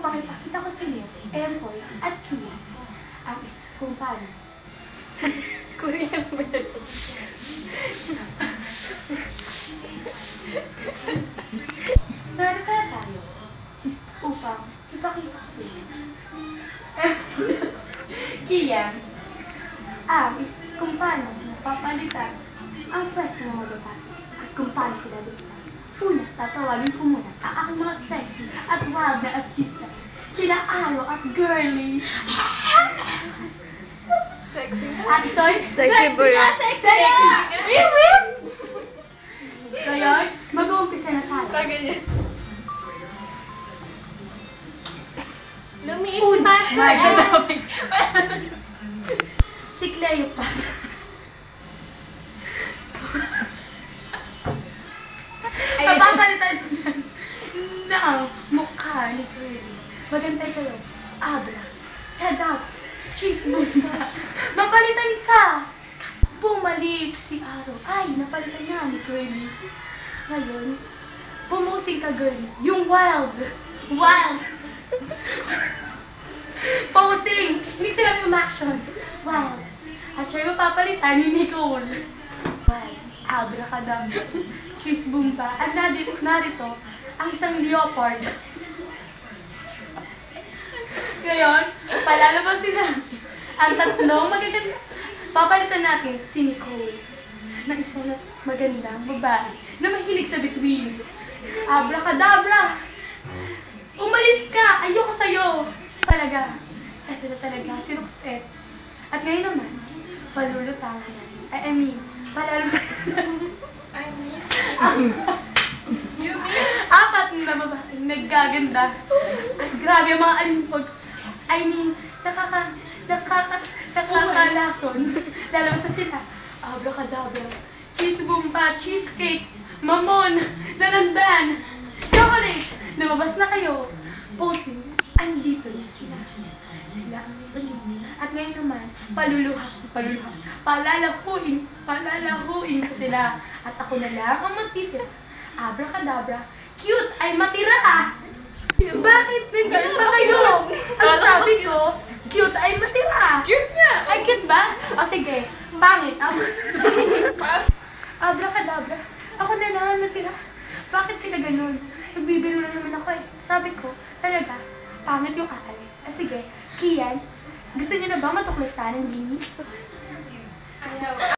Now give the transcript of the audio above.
upang ipakita ko sa inyo, Empoy at Kia, ang kung paano. Korean ba yun? Narito kaya tayo upang ipakita ko sa inyo. Kia, kung paano napapalitan ang pwesto ng mga babae at kung paano sila dito. Una, tatawagin ko muna ang aking mga sexy at wild na assistant. Sila Aro at Girly. Sexy. At ito'y Sexy boy. Sexy! Ngayon, mag-uumpisa na tayo. Kaganyan. Lumiit si Master My F. God. Si Cleopatra. Papapalitan na ang mukha ni Girly. Magantay kayo. Abra. Kadab. Chismunda. Mapalitan ka. Bumalik si Aro. Ay, napalitan niya ni Girly. Ngayon, pumusing ka, Girly. Yung wild. Wild. Posing. Hindi sila yung action. Wild. At siya yung mapapalitan ni Nicole. Wild. Abracadabra. Chisbumba. At narito ang isang leopard. Ngayon, palalabasin natin ang tatlong magaganda. Papalitan natin si Nicole na isang magandang babae na mahilig sa bituin. Abracadabra! Umalis ka! Ayoko sa'yo! Talaga. Ito na talaga si Roxette. At ngayon naman, palulutangan natin. Apat na babaeng naggaganda. At grabe ang mga alimpog. Nakakalason. Lalabas na sila. Abracadabra, cheesebumba, cheesecake, mamon, dalandan, chocolate. Lumabas na kayo. Posing. Andito na sila. Sila ang ibalin. At ngayon naman, palalahuin ko sila. At ako na lang ang magtitira. Abracadabra, cute ay matira. Bakit nagkaroon ba kayo? Ang sabi ko, cute ay matira. Cute nga. Ay, cute ba? O sige, pangit. Abracadabra, ako na lang ang natira. Bakit sila ganun? Nagbibiro na naman ako eh. Sabi ko, talaga, pangit yung aalis. Sige, Kian, gusto niyo na ba matuklasan ang gini? Ayaw.